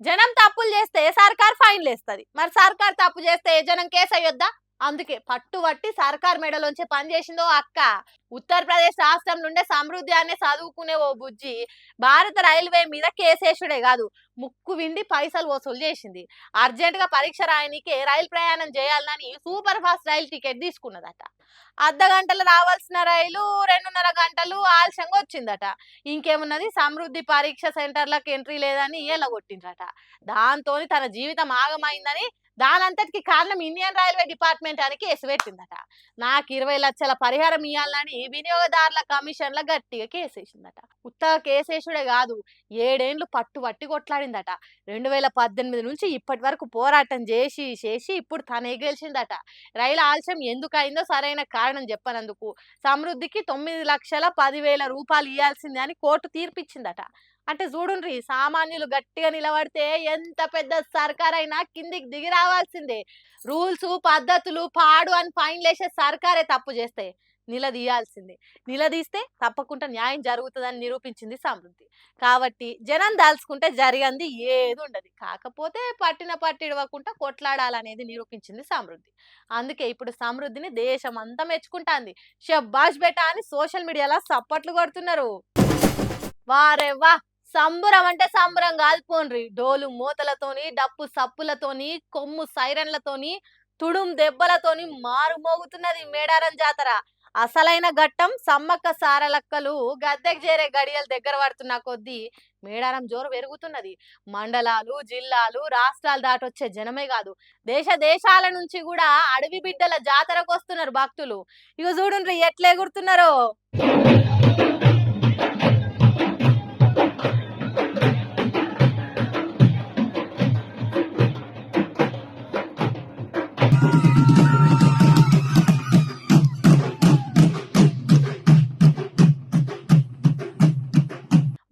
జనం తప్పులు చేస్తే సర్కార్ ఫైన్‌లేస్తది. మరి సర్కార్ తప్పు చేస్తే జనం కేసెయ్యొద్దా? అందుకే పట్టుబట్టి సర్కార్ మెడలోంచి పని చేసిందో అక్క. ఉత్తరప్రదేశ్ రాష్ట్రం నుండే సమృద్ధి అనే చదువుకునే ఓ బుజ్జి భారత రైల్వే మీద కేసేసుడే కాదు, ముక్కు విండి పైసలు వసూలు చేసింది. అర్జెంటుగా పరీక్ష రాయనీకే రైలు ప్రయాణం చేయాలని సూపర్ ఫాస్ట్ రైలు టికెట్ తీసుకున్నదట. అర్ధగంటలో రావాల్సిన రైలు 2:30 గంటలు ఆలస్యంగా వచ్చిందట. ఇంకేమున్నది, సమృద్ధి పరీక్ష సెంటర్లకు ఎంట్రీ లేదని ఎల్లగొట్టిండ్రట. దాంతోని తన జీవితం ఆగమైందని దానంతటికి కారణం ఇండియన్ రైల్వే డిపార్ట్మెంట్ అని కేసు పెట్టిందట. నాకు 20 లక్షల పరిహారం ఇవ్వాలని వినియోగదారుల కమిషన్ల గట్టిగా కేసేసిందట. ఉత్తగా కేసేసుడే కాదు, 7 ఏండ్లు పట్టుబట్టి కొట్లాడిందట. 2018 నుంచి ఇప్పటి వరకు పోరాటం చేసి చేసి ఇప్పుడు తనే గెలిచిందట. రైలు ఆలస్యం ఎందుకయిందో సరైన కారణం చెప్పనందుకు సమృద్ధికి 9,10,000 రూపాయలు ఇవ్వాల్సిందే అని కోర్టు తీర్పిచ్చిందట. అంటే చూడుండ్రి, సామాన్యులు గట్టిగా నిలబడితే ఎంత పెద్ద సర్కారైనా కిందికి దిగి రావాల్సిందే. రూల్స్ పద్ధతులు పాడు అని ఫైన్లేసే సర్కారే తప్పు చేస్తే నిలదీయాల్సిందే. నిలదీస్తే తప్పకుండా న్యాయం జరుగుతుందని నిరూపించింది సమృద్ధి. కాబట్టి జనం దాల్చుకుంటే జరిగింది ఏది ఉండదు. కాకపోతే పట్టిన పట్టిడవకుండా కొట్లాడాలనేది నిరూపించింది సమృద్ధి. అందుకే ఇప్పుడు సమృద్ధిని దేశం అంతా మెచ్చుకుంటాంది. షబ్బాష్ బేటా అని సోషల్ మీడియాలో సప్పట్లు కొడుతున్నారు. వారే వా, సంబురం అంటే సంబరం కాదు పోన్రి. డోలు మూతలతోని, డప్పు సప్పులతోని, కొమ్ము సైరన్లతోని, తుడుం దెబ్బలతోని మారు మోగుతున్నది మేడారం జాతర. అసలైన ఘట్టం సమ్మక్క సారలక్కలు గద్దెకు చేరే గడియలు దగ్గర పడుతున్న కొద్దీ మేడారం జోరు పెరుగుతున్నది. మండలాలు, జిల్లాలు, రాష్ట్రాలు దాటొచ్చే జనమే కాదు, దేశ దేశాల నుంచి కూడా అడవి బిడ్డల జాతరకు వస్తున్నారు భక్తులు. ఇక చూడుండ్రి ఎట్లా ఎగురుతున్నారో.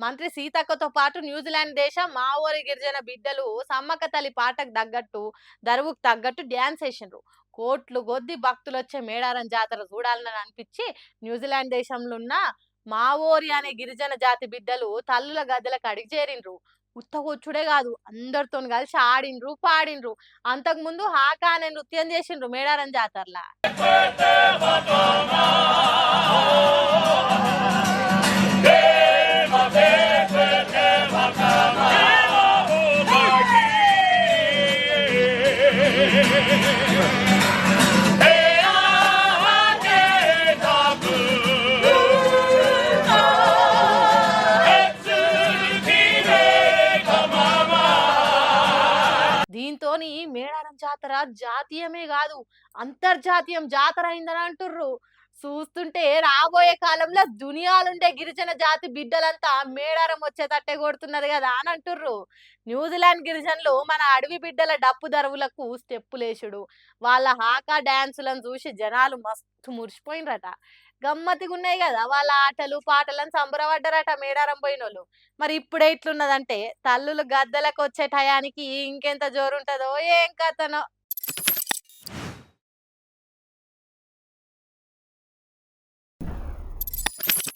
మంత్రి సీతక్కతో పాటు న్యూజిలాండ్ దేశం మావోరి గిరిజన బిడ్డలు సమ్మక్క తల్లి పాటకు తగ్గట్టు, దరువుకు తగ్గట్టు డ్యాన్స్ వేసిండ్రు. కోట్లు కొద్ది భక్తులు వచ్చే మేడారం జాతర చూడాలని అనిపించి న్యూజిలాండ్ దేశంలో ఉన్న మావోరి అనే గిరిజన జాతి బిడ్డలు తల్లుల గద్దెలకు అడిగి చేరిండ్రు. ఉత్తగొచ్చుడే కాదు, అందరితో కలిసి ఆడిండ్రు పాడిండ్రు. అంతకు ముందు హాకా అనే నృత్యం చేసిండ్రు మేడారం జాతరలా. దీంతోని మేడారం జాతర జాతీయమే కాదు, అంతర్జాతీయం జాతర అయిందని అంటుర్రు. చూస్తుంటే రాబోయే కాలంలో దునియాలుండే గిరిజన జాతి బిడ్డలంతా మేడారం వచ్చేటట్టే కొడుతున్నది కదా అని అంటుర్రు. న్యూజిలాండ్ గిరిజనులు మన అడవి బిడ్డల డప్పు దరువులకు స్టెప్పులేసుడు, వాళ్ళ హాకా డాన్సులను చూసి జనాలు మస్తు మురిసిపోయినరట. గమ్మత్తుగున్నాయి కదా వాళ్ళ ఆటలు పాటలను, సంబరపడ్డారట మేడారం పోయినోళ్ళు. మరి ఇప్పుడే ఇట్లున్నదంటే తల్లులు గద్దెలకు వచ్చే టయానికి ఇంకెంత జోరుంటదో ఏం కథనో.